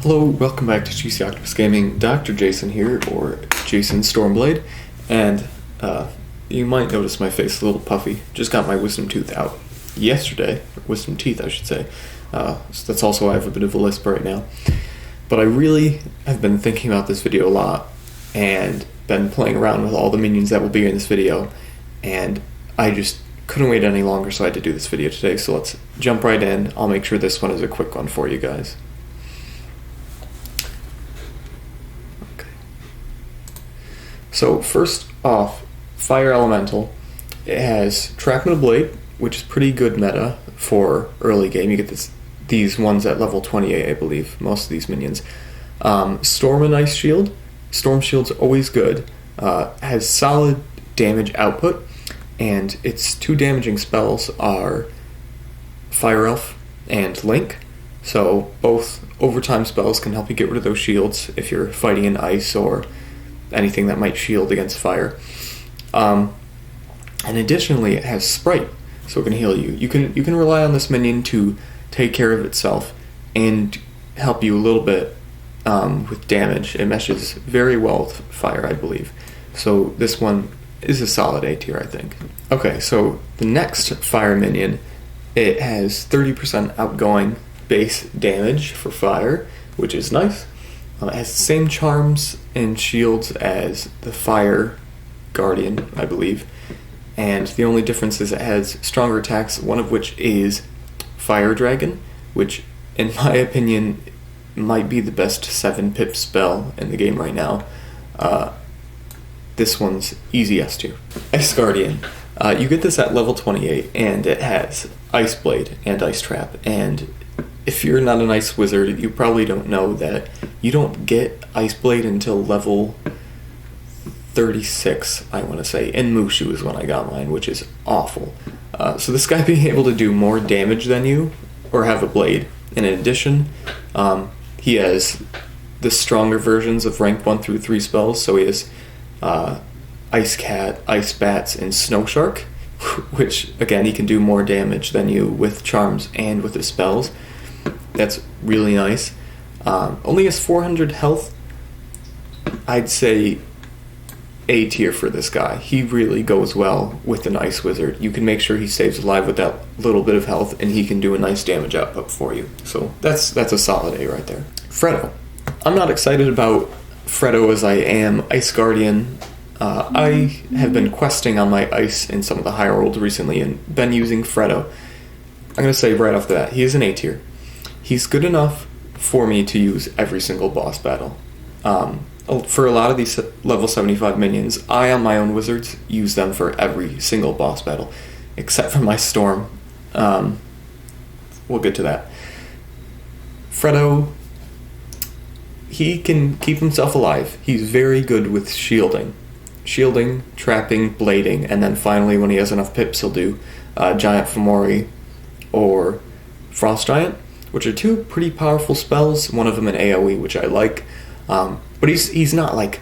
Hello, welcome back to Juicy Octopus Gaming. Dr. Jason here, or Jason Stormblade, and you might notice my face a little puffy. Just got my wisdom tooth out yesterday, wisdom teeth I should say, so that's also why I have a bit of a lisp right now. But I really have been thinking about this video a lot, and been playing around with all the minions that will be in this video, and I just couldn't wait any longer, so I had to do this video today. So let's jump right in. I'll make sure this one is a quick one for you guys. So first off, Fire Elemental. It has Trackman Blade, which is pretty good meta for early game. You get these ones at level 28, I believe, most of these minions. Storm and Ice Shield. Storm Shield's always good. Has solid damage output, and its two damaging spells are Fire Elf and Link. So both overtime spells can help you get rid of those shields if you're fighting in ice or anything that might shield against fire. And additionally, it has Sprite, so it can heal you. You can rely on this minion to take care of itself and help you a little bit with damage. It meshes very well with fire, I believe. So this one is a solid A tier, I think. Okay, so the next fire minion, it has 30% outgoing base damage for fire, which is nice. It has the same charms and shields as the Fire Guardian, I believe. And the only difference is it has stronger attacks, one of which is Fire Dragon, which, in my opinion, might be the best 7-pip spell in the game right now. This one's easy S tier. Ice Guardian. You get this at level 28, and it has Ice Blade and Ice Trap, and if you're not an Ice Wizard, you probably don't know that you don't get Ice Blade until level 36, I want to say. And Mushu is when I got mine, which is awful. So this guy being able to do more damage than you, or have a blade. And in addition, he has the stronger versions of rank 1 through 3 spells. So he has Ice Cat, Ice Bats, and Snow Shark, which, again, he can do more damage than you with charms and with his spells. That's really nice. Only has 400 health. I'd say A tier for this guy. He really goes well with an Ice Wizard. You can make sure he stays alive with that little bit of health, and he can do a nice damage output for you. So that's a solid A right there. Fredo. I'm not excited about Fredo as I am Ice Guardian. I have been questing on my Ice in some of the higher worlds recently and been using Fredo. I'm going to say right off the bat, he is an A tier. He's good enough for me to use every single boss battle. For a lot of these level 75 minions, I on my own wizards use them for every single boss battle, except for my Storm. We'll get to that. Fredo, he can keep himself alive. He's very good with shielding. Shielding, trapping, blading, and then finally when he has enough pips he'll do Giant Fomori or Frost Giant, which are two pretty powerful spells, one of them an AoE, which I like, but he's not like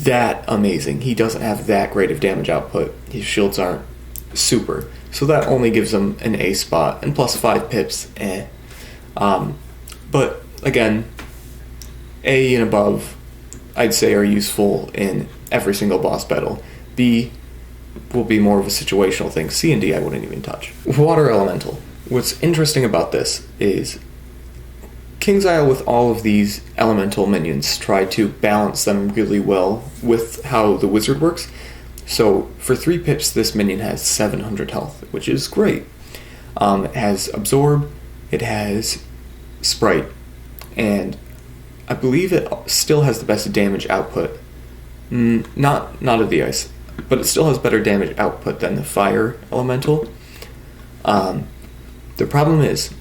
that amazing. He doesn't have that great of damage output. His shields aren't super, so that only gives him an A spot, and plus 5 pips, but again, A and above, I'd say are useful in every single boss battle. B will be more of a situational thing. C and D I wouldn't even touch. Water Elemental. What's interesting about this is King's Isle, with all of these elemental minions, try to balance them really well with how the wizard works. So for 3 pips, this minion has 700 health, which is great. It has Absorb, it has Sprite, and I believe it still has the best damage output. Not of the ice, but it still has better damage output than the Fire Elemental. The problem is,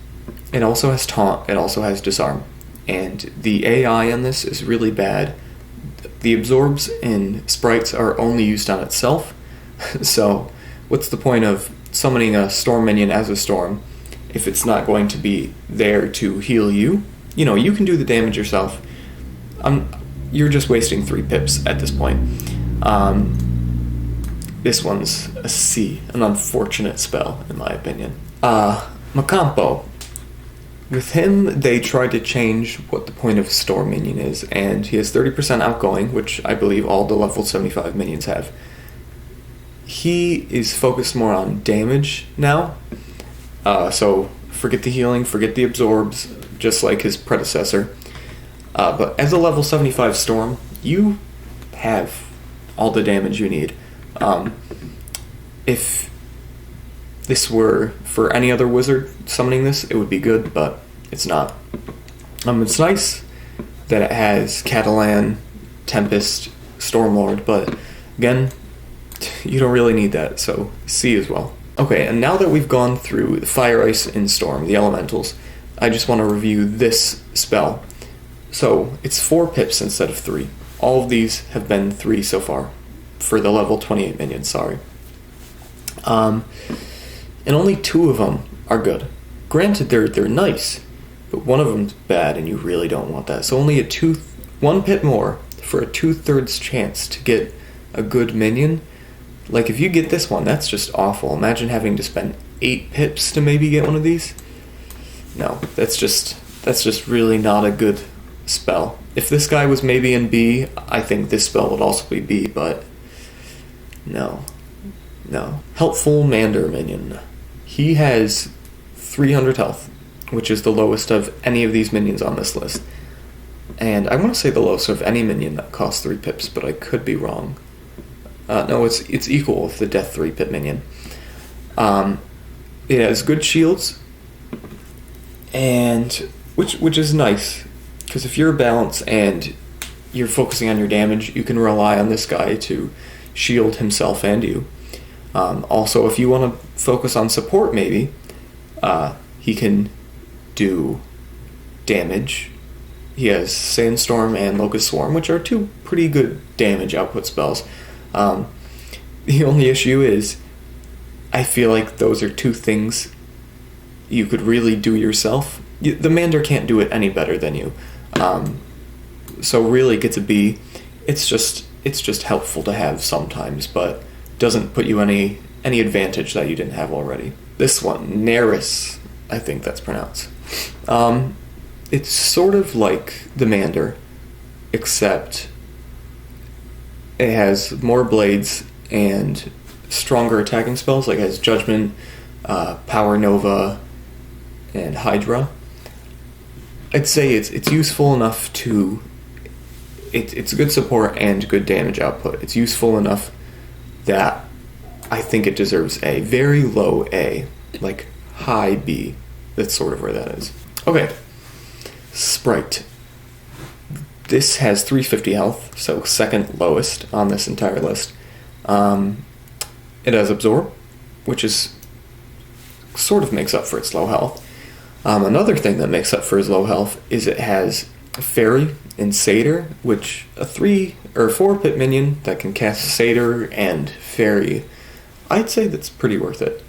it also has Taunt, it also has Disarm, and the AI on this is really bad. The Absorbs and Sprites are only used on itself, so what's the point of summoning a Storm minion as a Storm if it's not going to be there to heal you? You know, you can do the damage yourself. You're just wasting 3 pips at this point. This one's a C, an unfortunate spell, in my opinion. Macampo. With him, they tried to change what the point of a storm minion is, and he has 30% outgoing, which I believe all the level 75 minions have. He is focused more on damage now, so forget the healing, forget the absorbs, just like his predecessor. But as a level 75 storm, you have all the damage you need. If this were for any other wizard summoning this, it would be good, but it's not. It's nice that it has Catalan, Tempest, Stormlord, but again, you don't really need that, so C as well. Okay, and now that we've gone through Fire, Ice, and Storm, the elementals, I just want to review this spell. So, it's 4 pips instead of 3. All of these have been 3 so far, for the level 28 minions, sorry. And only 2 of them are good. Granted, they're nice, but one of them's bad, and you really don't want that. So only 1 pip more for a 2/3 chance to get a good minion. Like, if you get this one, that's just awful. Imagine having to spend 8 pips to maybe get one of these. No, that's just really not a good spell. If this guy was maybe in B, I think this spell would also be B, but no. Helpful Mander minion. He has 300 health, which is the lowest of any of these minions on this list. And I want to say the lowest of any minion that costs 3 pips, but I could be wrong. No, it's equal with the Death 3 pip minion. It has good shields, and which is nice, because if you're balanced and you're focusing on your damage, you can rely on this guy to shield himself and you. Also, if you want to focus on support, maybe he can do damage. He has Sandstorm and Locust Swarm, which are 2 pretty good damage output spells. The only issue is, I feel like those are 2 things you could really do yourself. The Mander can't do it any better than you. So really it gets a B. It's just helpful to have sometimes, but doesn't put you any advantage that you didn't have already. This one, Neris, I think that's pronounced. It's sort of like the Mander, except it has more blades and stronger attacking spells, like it has Judgment, Power Nova, and Hydra. I'd say it's useful enough to... It's good support and good damage output. It's useful enough that I think it deserves A. Very low A. Like high B. That's sort of where that is. Okay. Sprite. This has 350 health, so second lowest on this entire list. It has Absorb, which is sort of makes up for its low health. Another thing that makes up for its low health is it has Fairy and Satyr, which a 3 or 4 pip minion that can cast Satyr and Fairy, I'd say that's pretty worth it.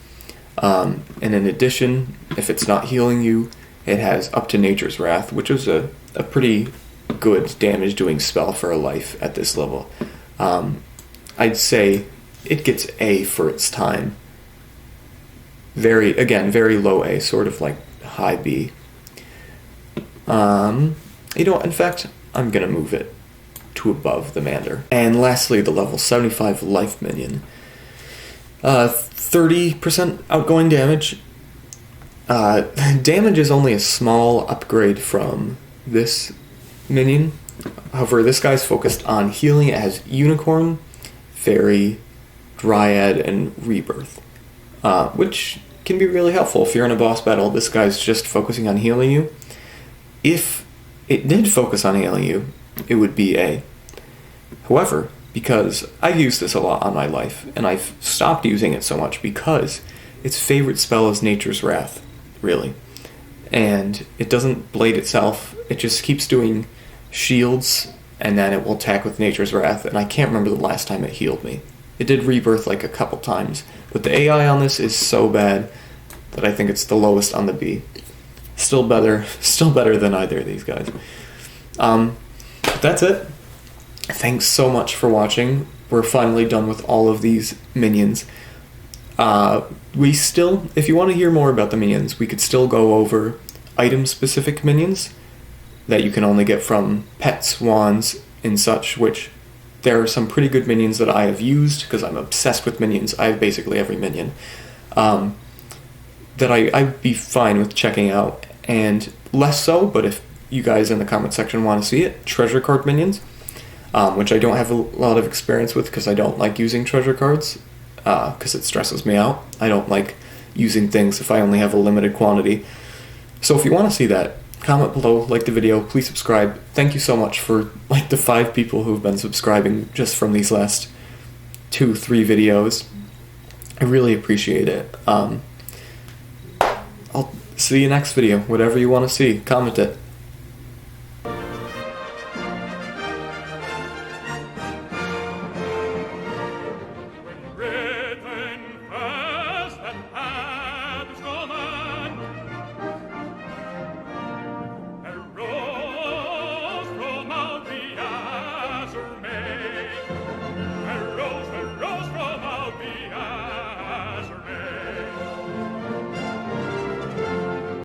And in addition, if it's not healing you, it has up to Nature's Wrath, which is a pretty good damage doing spell for a life at this level. I'd say it gets A for its time. Very low A, sort of like high B. In fact, I'm gonna move it to above the Mander. And lastly, the level 75 life minion. 30% outgoing damage. Damage is only a small upgrade from this minion. However, this guy's focused on healing. It has Unicorn, Fairy, Dryad, and Rebirth, which can be really helpful if you're in a boss battle. This guy's just focusing on healing you. If it did focus on healing you, it would be A. However, because I've used this a lot on my life, and I've stopped using it so much because its favorite spell is Nature's Wrath, really. And it doesn't blade itself, it just keeps doing shields, and then it will attack with Nature's Wrath, and I can't remember the last time it healed me. It did Rebirth like a couple times, but the AI on this is so bad that I think it's the lowest on the B. Still better than either of these guys. That's it. Thanks so much for watching. We're finally done with all of these minions. If you want to hear more about the minions, we could still go over item-specific minions that you can only get from pets, wands, and such, which there are some pretty good minions that I have used, because I'm obsessed with minions. I have basically every minion. That I'd be fine with checking out, and less so, but if you guys in the comment section want to see it, treasure card minions, which I don't have a lot of experience with because I don't like using treasure cards, because it stresses me out. I don't like using things if I only have a limited quantity. So if you want to see that, comment below, like the video, please subscribe. Thank you so much for like the 5 people who've been subscribing just from these last 2-3 videos. I really appreciate it. I'll see you next video. Whatever you want to see, comment it.